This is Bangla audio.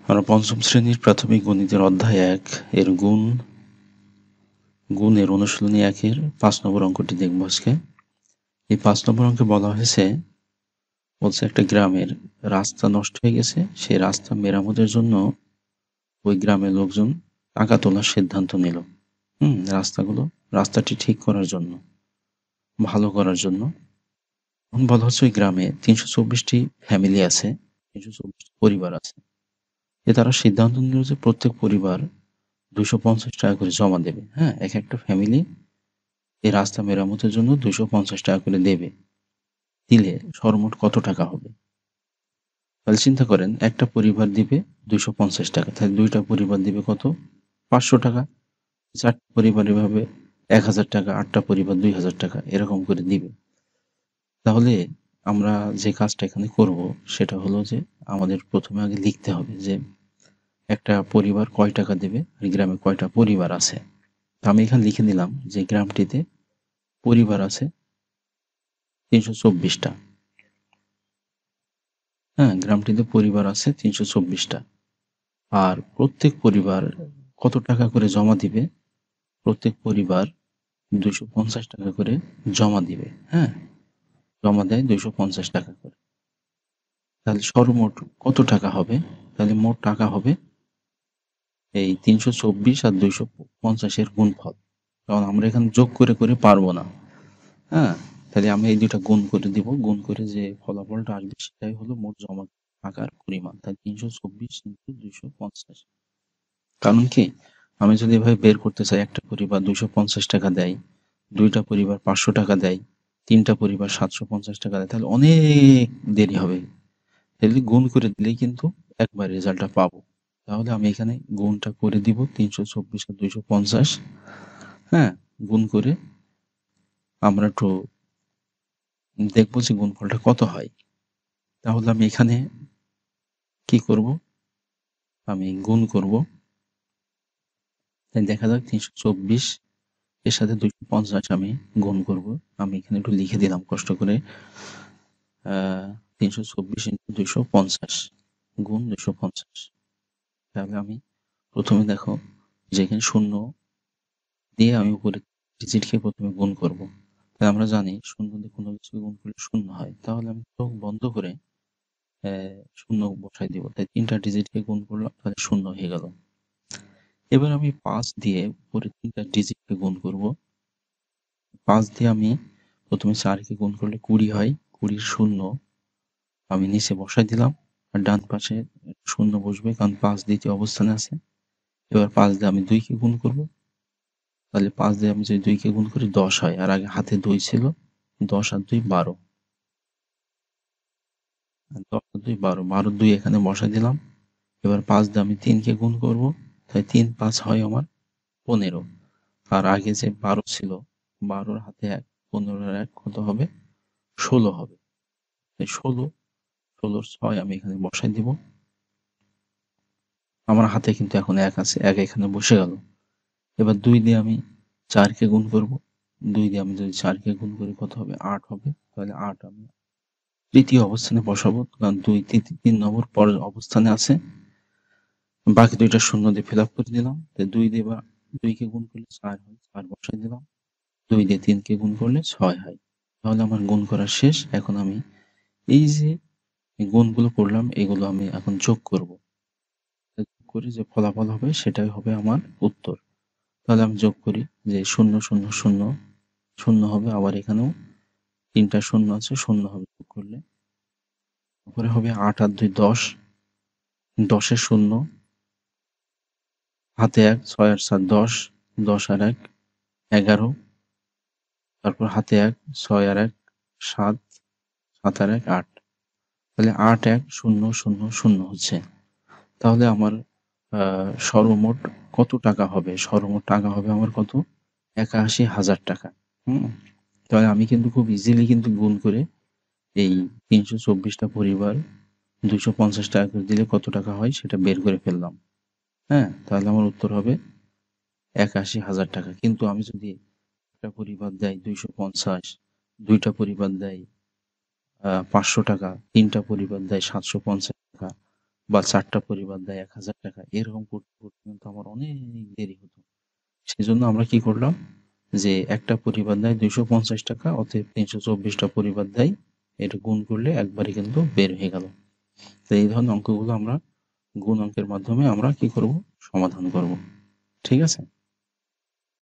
আমরা পঞ্চম শ্রেণীর প্রাথমিক গণিতের অধ্যায় ১ এর গুণের অনুশীলনী ১ এর ৫ নম্বর অঙ্কটি দেখব আজকে। এই ৫ নম্বর অঙ্কে বলা হয়েছে, বলছে একটা গ্রামের রাস্তা নষ্ট হয়ে গেছে, সেই রাস্তা মেরামতের জন্য ওই গ্রামের লোকজন টাকা তোলার সিদ্ধান্ত নিল। রাস্তাটি ঠিক করার জন্য, ভালো করার জন্য। এখন বলা হচ্ছে ওই গ্রামে ৩২৪টি ফ্যামিলি আছে, ৩২৪টি পরিবার আছে। তারা সিদ্ধান্ত নিল যে প্রত্যেক পরিবার ২৫০ টাকা করে জমা দেবে। এক একটা ফ্যামিলি এই রাস্তা মেরামতের জন্য ২৫০ টাকা করে দেবে। দিলে সর্বমোট কত টাকা হবে? তাহলে চিন্তা করেন, একটা পরিবার দিবে ২৫০ টাকা, তাহলে দুইটা পরিবার দিবে কত? ৫০০ টাকা। ৪টা পরিবার এভাবে ১,০০০ টাকা, ৮টা পরিবার ২,০০০ টাকা, এরকম করে দিবে। তাহলে আমরা যে কাজটা এখানে করব সেটা হলো যে আমাদের প্রথমে আগে লিখতে হবে যে একটা পরিবার কয় টাকা দেবে আর গ্রামে কয়টা পরিবার আছে। আমি এখানে লিখে নিলাম যে গ্রামটিতে পরিবার আছে ৩২৪টা। গ্রামটিতে পরিবার আছে ৩২৪টা। আর প্রত্যেক পরিবার কত টাকা করে জমা দিবে? প্রত্যেক পরিবার ২৫০ টাকা করে জমা দিবে। জমা দেয় ২৫০ টাকা করে। তাহলে সর্বমোট কত টাকা হবে? তাহলে মোট টাকা হবে এই ৩২৪ আর ২৫০ এর গুণফল। কারণ আমরা এখানে যোগ করে পারবো না। তাহলে আমি এই দুইটা গুণ করে দিব। গুণ করে যে ফলাফলটা আসবে সেটাই হলো মোট জমা টাকার পরিমাণ। তাই ৩২৪ ইনটু ২৫০। কারণ কি, আমি যদি এভাবে বের করতে চাই, একটা পরিবার ২৫০ টাকা দেয়, দুইটা পরিবার ৫০০ টাকা দেয়, তিনটা পরিবার ৭৫০ টাকা দেয়, তাহলে অনেক দেরি হবে। তাহলে গুণ করে দিলেই কিন্তু একবার রেজাল্টটা পাবো। তাহলে আমি এখানে গুণটা করে দিব ৩২৪ আর ২৫০। গুণ করে আমরা একটু দেখবো যে গুণফলটা কত হয়। তাহলে আমি এখানে কি করব? আমি গুণ করব। তাই দেখা যাক ৩২৪ এর সাথে ২৫০ আমি গুণ করব। আমি এখানে একটু লিখে দিলাম কষ্ট করে। ৩২৪ ইন্টু ২৫০ গুণ ২৫০। তাহলে আমি প্রথমে দেখো যে এখানে শূন্য দিয়ে আমি উপরে ডিজিটকে প্রথমে গুণ করব। তাই আমরা জানি শূন্য দিয়ে কোনো কিছুকে গুণ করলে শূন্য হয়। তাহলে আমি চোখ বন্ধ করে শূন্য বসাই দিব। তাই ৩টা ডিজিটকে গুণ করলাম, তাহলে শূন্য হয়ে গেল। এবার আমি ৫ দিয়ে উপরে ৩টা ডিজিটকে গুণ করব। ৫ দিয়ে আমি প্রথমে ৪ কে গুণ করলে ২০ হয়। ২০ শূন্য আমি নিচে বসাই দিলাম, আর ডান পাশে শূন্য বসবে, কারণ ৫ দ্বিতীয় অবস্থানে আছে। এবার ৫ দিয়ে আমি ২ কে গুণ করব। তাহলে ৫ দিয়ে আমি যদি ২ কে গুণ করি ১০ হয়, আর আগে হাতে ২ ছিল। ১০ আর ২ ১২। ১০ আর ২ ১২। ১২ ২ এখানে বসাই দিলাম। এবার ৫ দিয়ে আমি ৩ কে গুণ করব। তাই ৩ ৫ হয় আমার ১৫। আর আগে যে ১২ ছিল, ১২র হাতে ১, ১৫-র ১ কত হবে? ১৬ হবে। তাই ১৬, ১৬র ৬ আমি এখানে বসাই দিব। আমার হাতে কিন্তু এখন ১ আছে, ১ এখানে বসে গেল। এবার ২ দিয়ে আমি ৪ কে গুণ করব। ২ দিয়ে আমি যদি ৪ কে গুণ করি কত হবে? ৮ হবে। তাহলে ৮ আমি তৃতীয় অবস্থানে বসাবো, কারণ ২ ৩ নম্বর পরের অবস্থানে আছে। বাকি দুইটা শূন্য দিয়ে ফিল আপ করে দিলাম। তাই ২ দিয়ে ২ কে গুণ করলে ৪ হয়, ৪ বসাই দিলাম। ২ দিয়ে ৩ কে গুণ করলে ৬ হয়। তাহলে আমার গুণ করা শেষ। এখন আমি এই যে গুণগুলো করলাম, এগুলো আমি এখন যোগ করব। যোগ করে যে ফলাফল হবে সেটাই হবে আমার উত্তর। তাহলে আমি যোগ করি যে ০ ০ ০ শূন্য হবে, আবার এখানেও ৩টা শূন্য আছে, শূন্য হবে যোগ করলে। তারপরে হবে ৮ আর ২ ১০, ১০ এর শূন্য, হাতে ১, ৬ আর ৭ ১০, ১০ আর ১ ১১, তারপর হাতে ১, ৬ আর ১ ৭, ৭ আর ১ ৮। তাহলে ৮ ১ ০ ০ ০ হচ্ছে। তাহলে আমার সর্বমোট কত টাকা হবে? সর্বমোট টাকা হবে আমার কত? ৮১,০০০ টাকা। তাহলে আমি কিন্তু খুব ইজিলি কিন্তু গুণ করে এই ৩২৪টা পরিবার ২৫০ টাকা করে দিলে কত টাকা হয় সেটা বের করে ফেললাম। তাহলে আমার উত্তর হবে ৮১,০০০ টাকা। কিন্তু আমি যদি একটা পরিবার দেয় ২৫০, দুইটা পরিবার দেয় ৫০০ টাকা, তিনটা পরিবার দেয় ৭৫০ টাকা, বা 4টা পরিবার দেয় 1000 টাকা, এরকম করতে করতে কিন্তু আমার অনেক দেরি হতো। সেজন্য আমরা কি করলাম, যে একটা পরিবার দেয় 250 টাকা, অতএব 324টা পরিবার দেয়, এটা গুণ করলে একবারে কিন্তু বের হয়ে গেল। তো এই ধরনের অঙ্কগুলো আমরা গুণ অঙ্কের মাধ্যমে আমরা কি করব, সমাধান করব। ঠিক আছে?